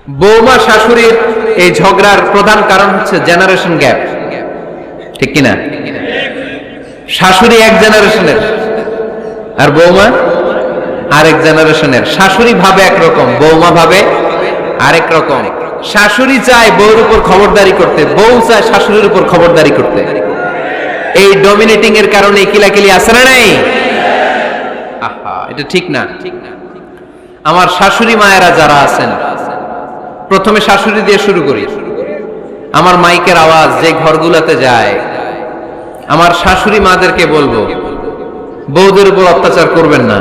বৌমা শাশুড়ির এই ঝগড়ার প্রধান কারণ হচ্ছে জেনারেশন গ্যাপ, ঠিক কিনা? শাশুড়ি এক জেনারেশনের আর বৌমা আরেক জেনারেশনের। শাশুড়ি ভাবে একরকম, বৌমা ভাবে আরেক রকম। শাশুড়ি চায় বউর উপর খবরদারি করতে, বউ চায় শাশুড়ির উপর খবরদারি করতে। এই ডমিনেটিং এর কারণে কিলাকিলি আছে না নাই? আহা, এটা ঠিক না। আমার শাশুড়ি মায়েরা যারা আছেন, প্রথমে শাশুড়ি দিয়ে শুরু করি। আমার মাইকের আওয়াজ যে ঘরগুলোতে যায়, আমার শাশুড়ি মাদেরকে বলবো, বউদের উপর অত্যাচার করবেন না।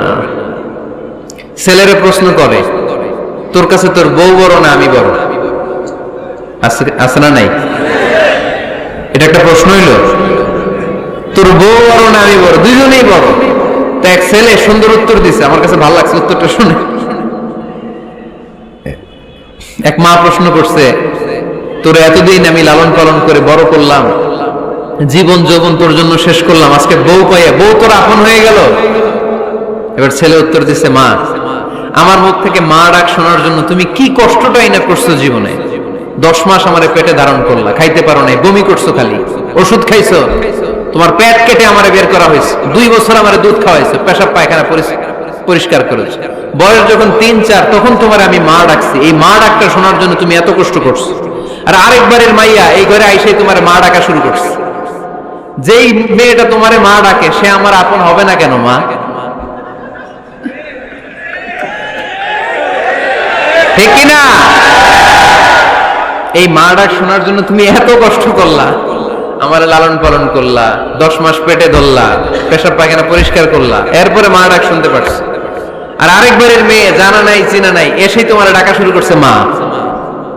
ছেলেরে প্রশ্ন করে, তোর কাছে তোর বউ বড় না আমি বড়? আছে না নাই? এটা একটা প্রশ্ন হইল, তোর বউ বড় না আমি বড়? দুইজনেই বড়। তো এক ছেলে সুন্দর উত্তর দিছে, আমার কাছে ভালো লাগছে উত্তরটা শুনে। এক মা প্রশ্ন করছে, তোর এতদিন আমি লালন পালন করে বড় করলাম, জীবন যৌবন তোর জন্য শেষ করলাম, আজকে বউ পাইয়া বউ তোর আপন হয়ে গেল? এবার ছেলে উত্তর দিছে, মা, আমার মুখ থেকে মা ডাক শোনার জন্য তুমি কি কষ্টটাই না করছো জীবনে। 10 মাস আমারে পেটে ধারণ করলা, খাইতে পারো নাই, বমি করছো, খালি ওষুধ খাইছো, তোমার পেট কেটে আমারে বের করা হয়েছে, 2 বছর আমারে দুধ খাওয়াইছো, পেশাব পায়খানা পরিষ্কার করেছো, বয়স যখন 3-4 তখন তোমার আমি মা ডাকছি। এই মা ডাকটা শোনার জন্য তুমি এত কষ্ট করছো, আর আরেকবারের মাইয়া এই ঘরে আইসে তোমার মা ডাকা শুরু করছে। যেই মেয়েটা তোমারে মা ডাকে সে আমার আপন হবে না কেন মা? ঠিক কিনা? এই মা ডাক শোনার জন্য তুমি এত কষ্ট করলা, আমার লালন পালন করলা, 10 মাস পেটে ধরলা, পেশাব পায়খানা পরিষ্কার করলা, এরপরে মা ডাক শুনতে পারছো। আর আরেকবারের মেয়ে জানা নাই চিনা নাই এসেই তোমার ডাকা শুরু করছে মা।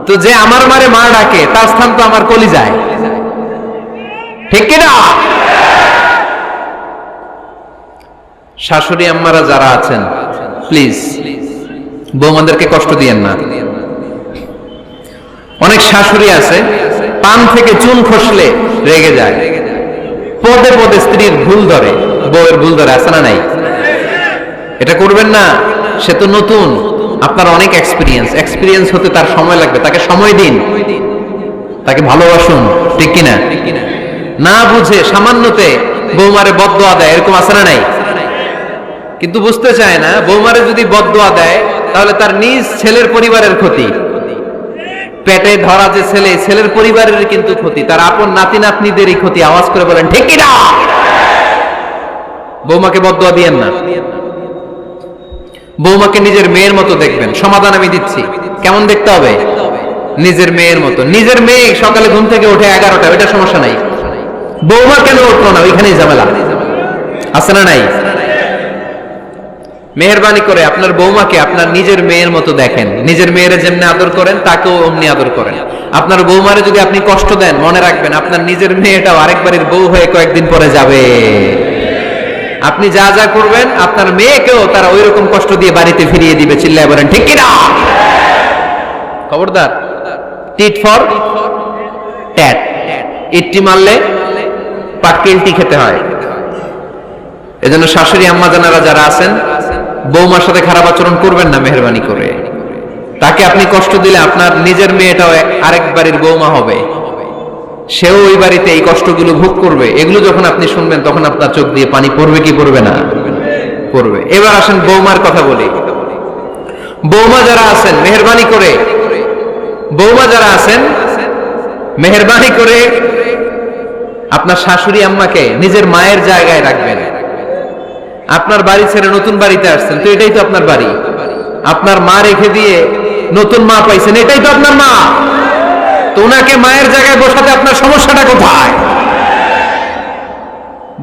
তো যে আমার মারে মা ডাকে তার স্থান তো আমার কলিজায়, ঠিক কিনা? শাশুড়ি আম্মারা যারা আছেন, প্লিজ বৌমাদেরকে কষ্ট দিয়েন না। অনেক শাশুড়ি আছে পান থেকে চুন খসলে রেগে যায়, পদে পদে স্ত্রীর ভুল ধরে, বউয়ের ভুল ধরে, আছে না নাই? এটা করবেন না। সে তো নতুন, আপনার অনেক এক্সপিরিয়েন্স হতে তার সময় লাগবে। তাকে সময় দিন, তাকে ভালোবাসুন, ঠিক কিনা? না বুঝে সামান্যতে বৌমারে বদদোয়া দেয়, এরকম আছে না নাই? কিন্তু বুঝতে চায় না, বৌমারে যদি বদদোয়া দেয় তাহলে তার নিজ ছেলের পরিবারের ক্ষতি। পেটে ধরা যে ছেলে, ছেলের পরিবারের কিন্তু ক্ষতি, তার আপন নাতি নাতনিদেরই ক্ষতি। আওয়াজ করে বলেন ঠিক কিনা? বৌমাকে বদদোয়া দিয়েন না। বৌমাকে নিজের মেয়ের মতো দেখবেন। সমাধান আমি দিচ্ছি, কেমন দেখতে হবে? নিজের মেয়ের মতো। নিজের মেয়ে সকালে ঘুম থেকে ওঠে 11টা, ওইটা সমস্যা নাই। বৌমা কেন উঠলো না, ওইখানেই ঝামেলা, আছে না নাই? মেহেরবানি করে আপনার বৌমাকে আপনার নিজের মেয়ের মতো দেখেন। নিজের মেয়েরে যেমনি আদর করেন তাকেও অমনি আদর করেন। আপনার বৌমারে যদি আপনি কষ্ট দেন, মনে রাখবেন আপনার নিজের মেয়েটাও আরেকবারের বউ হয়ে কয়েকদিন পরে যাবে। আপনি যা যা করবেন আপনার মেয়েকেও তারা ওই রকম কষ্ট দিয়ে বাড়িতে ফিরিয়ে দিবে। চিল্লায় বলেন ঠিক কিনা? খবরদার, টিট ফর ট্যাট। ইট্টি মারলে পাটকেলটি খেতে হয়। এজন্য শাশুড়ি আম্মা জানারা যারা আছেন, বৌমার সাথে খারাপ আচরণ করবেন না মেহেরবানি করে। তাকে আপনি কষ্ট দিলে আপনার নিজের মেয়েটাও আরেক বাড়ির বৌমা হবে, সেও ওই বাড়িতে এই কষ্টগুলো ভোগ করবে। এগুলো যখন আপনি শুনবেন তখন আপনার চোখ দিয়ে পানি পড়বে কি পড়বে না? পড়বে। এবার আসেন বৌমার কথা বলি। বৌমা যারা আছেন মেহেরবানি করে, বৌমা যারা আছেন মেহেরবানি করে আপনার শাশুড়ি আম্মাকে নিজের মায়ের জায়গায় রাখবেন। আপনার বাড়ি ছেড়ে নতুন বাড়িতে আসছেন, তো এটাই তো আপনার বাড়ি। আপনার মা রেখে দিয়ে নতুন মা পাইছেন, এটাই তো আপনার মা। তো ওনাকে মায়ের জায়গায় বসাতে আপনার সমস্যাটা কোথায়?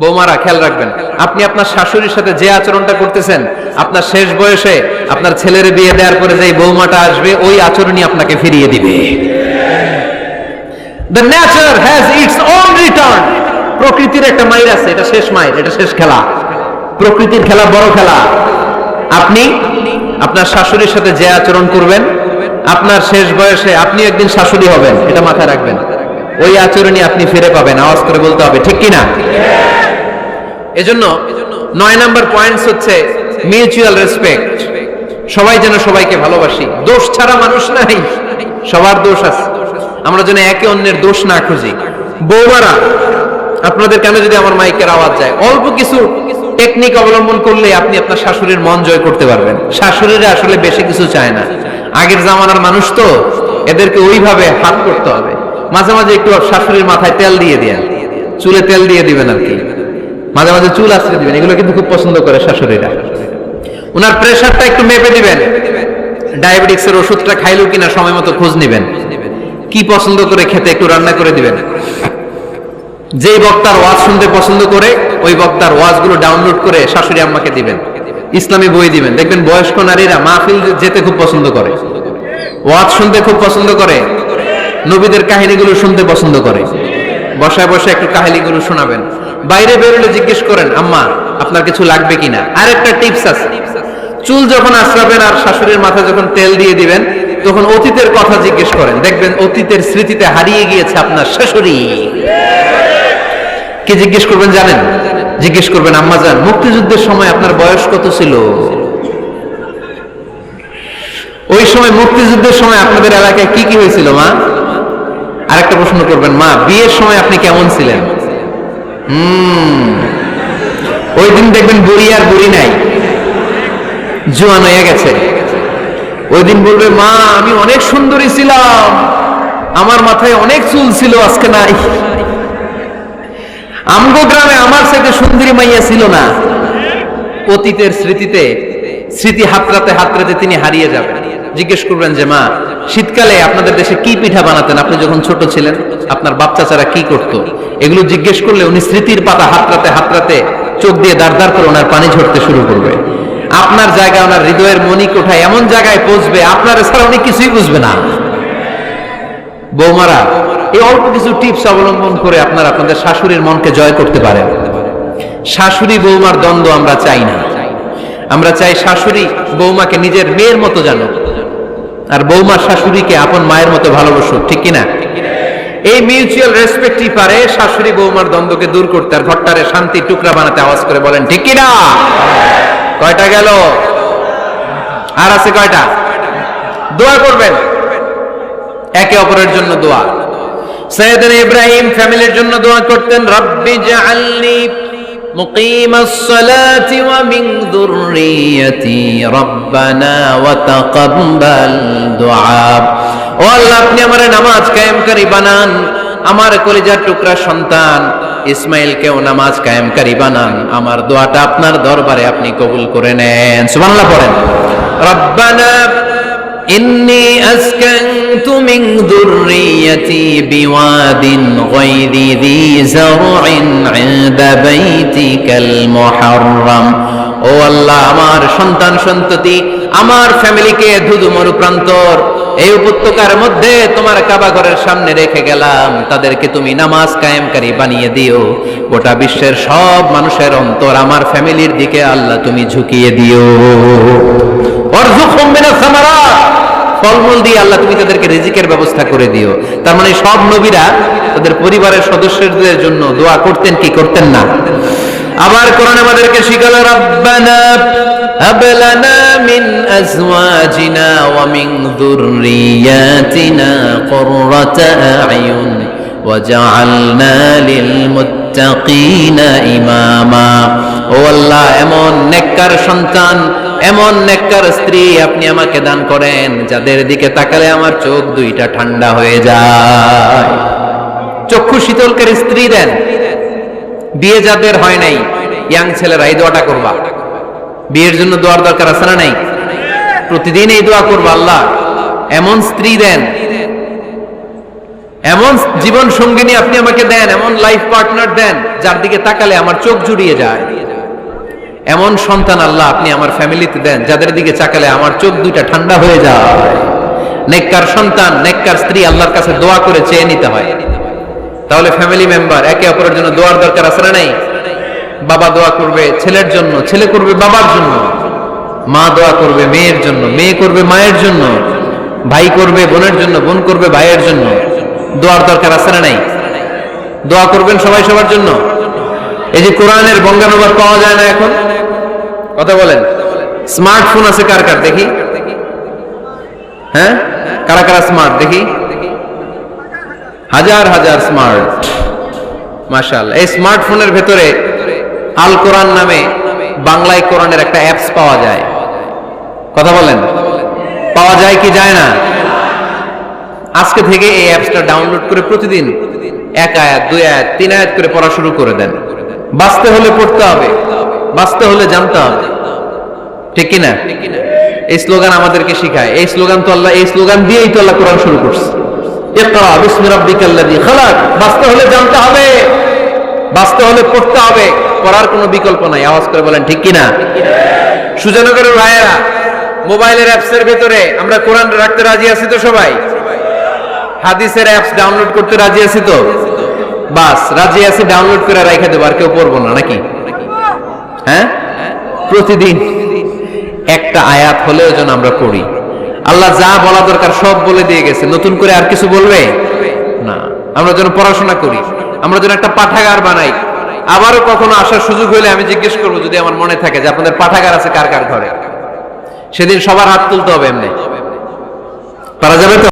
বৌমারা খেয়াল রাখবেন, আপনি আপনার শাশুড়ির সাথে যে আচরণটা করতেছেন, আপনার শেষ বয়সে আপনার ছেলের বিয়ে দেওয়ার পরে যে বৌমাটা আসবে ওই আচরণই আপনাকে ফিরিয়ে দিবে। The nature has its own return. প্রকৃতির একটা মাইর আছে, এটা শেষ মাইর, এটা শেষ খেলা। প্রকৃতির খেলা বড় খেলা। আপনি আপনার শাশুড়ির সাথে যে আচরণ করবেন, আপনার শেষ বয়সে আপনি একদিন শাশুড়ি হবেন, এটা মাথায় রাখবেন। ওই আচরণই আপনি ফিরে পাবেন। আওয়াজ করে বলতে হবে ঠিক কিনা? এজন্য 9 নম্বর পয়েন্টস হচ্ছে মিউচুয়াল রেসপেক্ট। সবাই যেন সবাইকে ভালোবাসি। দোষ ছাড়া মানুষ নাই। সবার দোষ আছে, আমরা যেন একে অন্যের দোষ না খুঁজি। বৌমারা, আপনাদের কানে যদি আমার মাইকের আওয়াজ যায়, অল্প কিছু টেকনিক অবলম্বন করলে আপনি আপনার শাশুড়ির মন জয় করতে পারবেন। শাশুড়িরা আসলে বেশি কিছু চায় না, আগের জামানার মানুষ তো, এদেরকে ওইভাবে হাত করতে হবে। মাঝে মাঝে একটু শাশুড়ির মাথায় তেল দিয়ে দেন, চুলে তেল দিয়ে দিবেন আর কি, মাঝে মাঝে চুল আশ্রয় দিবেন, এগুলো কিন্তু খুব পছন্দ করে শাশুড়িরা। ওনার প্রেশারটা একটু মেপে দিবেন, ডায়াবেটিক্সের ওষুধটা খাইলো কিনা সময় মতো খোঁজ নিবেন, কি পছন্দ করে খেতে একটু রান্না করে দিবেন। যেই বক্তার ওয়াজ শুনতে পছন্দ করে ওই বক্তার ওয়াজগুলো ডাউনলোড করে শাশুড়ি আম্মাকে দিবেন, ইসলামী বই দিবেন। দেখবেন বয়স্ক নারীরা মাহফিল যেতে খুব পছন্দ করে, ওয়াজ শুনতে খুব পছন্দ করে, নবীদের কাহিনীগুলো শুনতে পছন্দ করে। বসায় বসে একটু কাহিনীগুলো শোনাবেন। বাইরে বেরোলে জিজ্ঞেস করেন, আম্মা আপনার কিছু লাগবে কিনা। আর একটা টিপস আছে, চুল যখন আশ্রাবেন আর শাশুড়ির মাথায় যখন তেল দিয়ে দিবেন, তখন অতীতের কথা জিজ্ঞেস করেন। দেখবেন অতীতের স্মৃতিতে হারিয়ে গিয়েছে আপনার শাশুড়ি। কি জিজ্ঞেস করবেন জানেন? জিজ্ঞেস করবেন, আম্মা জান, মুক্তিযুদ্ধের সময় আপনার বয়স কত ছিল? ওই সময় মুক্তিযুদ্ধের সময় আপনাদের এলাকায় কি কি হয়েছিল মা? আরেকটা প্রশ্ন করবেন, মা বিয়ের সময় আপনি কেমন ছিলেন? ওই দিন দেখবেন বুড়ি আর বুড়ি নাই, জোয়ান হয়ে গেছে। ওই দিন বলবে, মা আমি অনেক সুন্দরী ছিলাম, আমার মাথায় অনেক চুল ছিল, আজকে নাই। আমগো গ্রামে আমার সাথে সুন্দরী মাইয়া ছিল না। অতীতের স্মৃতিতে, স্মৃতি হাতড়াতে হাতড়াতে তিনি হারিয়ে যাবেন। জিজ্ঞেস করবেন যে, মা শীতকালে আপনাদের দেশে কি পিঠা বানাতেন আপনি যখন ছোট ছিলেন? আপনার বাপ চাচারা কি করতো? এগুলো জিজ্ঞেস করলে উনি স্মৃতির পাতা হাতড়াতে হাতড়াতে চোখ দিয়ে দাঁড় দাঁড় করে ওনার পানি ঝরতে শুরু করবে। আপনার জায়গায়, ওনার হৃদয়ের মনি কোঠায় এমন জায়গায় পৌঁছবে, আপনার ছাড়া উনি কিছুই বুঝবে না। বৌমারা, এই অল্প কিছু টিপস অবলম্বন করে আপনারা আপনাদের শাশুড়ির মনকে জয় করতে পারেন। শাশুড়ি বৌমার দ্বন্দ্ব আমরা চাই না, আমরা চাই শাশুড়ি বৌমাকে নিজের মেয়ের মতো জানুক, আর বৌমা শাশুড়িকে আপন মায়ের মতো ভালোবাসুক, ঠিক কিনা? এই মিউচুয়াল রেসপেক্টই পারে শাশুড়ি বৌমার দ্বন্দ্বকে দূর করতে আর ঘরটারে শান্তি টুকরা বানাতে। আওয়াজ করে বলেন ঠিক কিনা? কয়টা গেল? আর আছে কয়টা? দোয়া করবেন একে অপরের জন্য। দোয়া, সাইয়েদনা ইব্রাহিম ফ্যামিলির জন্য দোয়া করতেন, রব্বি জাআলনি মুকিমাস সালাতি ওয়া মিন যুররিয়াতি রব্বানা ওয়া তাকাব্বাল দুআ। ও আল্লাহ, আপনি আমারে নামাজ কায়েমকারী বানান, আমার কলিজার টুকরা সন্তান ইসমাইলকেও নামাজ কায়েমকারী বানান, আমার দোয়াটা আপনার দরবারে আপনি কবুল করে নেন। সুবহানাল্লাহ পড়েন। রব্বানা ইন্নী আসকানতু মিন যুররিয়াতি বিওয়াদিন গায়রি যী যারইন ইনদা বাইতিকাল মুহাররাম। ও আল্লাহ, আমার সন্তান সন্ততি, আমার ফ্যামিলিকে ধুধু মরুপ্রান্তর এই উপত্যকার মধ্যে তোমার কাবা ঘরের সামনে রেখে গেলাম, তাদেরকে তুমি নামাজ কায়েমকারী বানিয়ে দিও। গোটা বিশ্বের সব মানুষের অন্তর আমার ফ্যামিলির দিকে আল্লাহ তুমি ঝুঁকিয়ে দিও। ওয়ারযুকহুম মিনাস সামারাত, ফলমূল দিয়ে আল্লাহ তুমি তাদেরকে রিজিকের ব্যবস্থা করে দিও। তার মানে সব নবীরা তাদের পরিবারের সদস্যদের জন্য দোয়া করতেন কি করতেন না? আবার কোরআন আমাদেরকে শিখালো, রব্বানা হাব লানা মিন আজওয়াজিনা ওয়া মিন যুররিয়াতিনা কুররাতা আ'য়ুন ওয়াজআলনা লিল মুত্তাকিনা ইমামা। ও আল্লাহ, এমন নেককার সন্তান, এমন নেককার স্ত্রী আপনি আমাকে দান করেন যাদের দিকে তাকালে আমার চোখ দুইটা ঠান্ডা হয়ে যায়। চক্ষু শীতলকারী স্ত্রী দেন। বিয়ে যাদের হয় নাই, ইয়াং ছেলেরা এই দোয়াটা করবা। বিয়ের জন্য দোয়ার দরকার আছে না নাই? প্রতিদিন এই দোয়া করবা, আল্লাহ এমন স্ত্রী দেন, এমন জীবন সঙ্গিনী আপনি আমাকে দেন, এমন লাইফ পার্টনার দেন যার দিকে তাকালে আমার চোখ জুড়িয়ে যায়। এমন সন্তান আল্লাহ আপনি আমার ফ্যামিলিতে দেন যাদের দিকে তাকালে আমার চোখ দুইটা ঠান্ডা হয়ে যায়। নেককার সন্তান, নেককার স্ত্রী আল্লাহর কাছে দোয়া করে চেয়ে নিতে হয়। তাহলে ফ্যামিলি মেম্বার একে অপরের জন্য দোয়ার দরকার আছে না নাই? বাবা দোয়া করবে ছেলের জন্য, ছেলে করবে বাবার জন্য, মা দোয়া করবে মেয়ের জন্য, মেয়ে করবে মায়ের জন্য, ভাই করবে বোনের জন্য, বোন করবে ভাইয়ের জন্য। দোয়ার দরকার আছে না নাই? দোয়া করবেন সবাই সবার জন্য। এই যে কোরআনের বঙ্গানুবাদ পাওয়া যায় না এখন, কথা বলেন। স্মার্টফোন আছে কার কার দেখি? হ্যাঁ, কারা কারা স্মার্ট দেখি? হাজার হাজার স্মার্ট, মাশাআল্লাহ। এই স্মার্টফোনের ভেতরে আল কোরআন নামে বাংলায় কোরআনের একটা অ্যাপস পাওয়া যায়। কথা বলেন, পাওয়া যায় কি যায় না? আজকে থেকে এই অ্যাপসটা ডাউনলোড করে প্রতিদিন 1 আয়াত 2 আয়াত 3 আয়াত করে পড়া শুরু করে দেন। বাঁচতে হলে পড়তে হবে, বাঁচতে হলে জানতে হবে, ঠিক কিনা? এই স্লোগান আমাদেরকে শিখায়। এই স্লোগান তো আল্লাহ, এই স্লোগান দিয়েই তো আল্লাহ কোরআন শুরু করছে। ইকরা বিসমি রাব্বিকাল্লাযী খালাক। বাঁচতে হলে জানতে হবে, বাঁচতে হলে পড়তে হবে, পড়ার কোনো বিকল্প নাই। আওয়াজ করে বলেন ঠিক কিনা? সুজানগরের ভাইয়েরা, মোবাইলের অ্যাপসের ভিতরে আমরা কোরআন রাখতে রাজি আছি তো সবাই? হাদিসের অ্যাপস ডাউনলোড করতে রাজি আছি তো? বাস রাজি আছি, ডাউনলোড করে রাখা দেবো, আর কেউ পড়বো না নাকি? হ্যাঁ, প্রতিদিন একটা আয়াত হলেও যেন আমরা পড়ি। আল্লাহ যা বলা দরকার সব বলে দিয়ে গেছে, নতুন করে আর কিছু বলবে না। আমরা যেন পড়াশোনা করি, আমরা যেন একটা পাঠাগার বানাই। আবারও কখনো আসার সুযোগ হলে আমি জিজ্ঞেস করবো, যদি আমার মনে থাকে, যে আপনাদের পাঠাগার আছে কার কার ঘরে। সেদিন সবার হাত তুলতে হবে, এমনি পারা যাবে তো?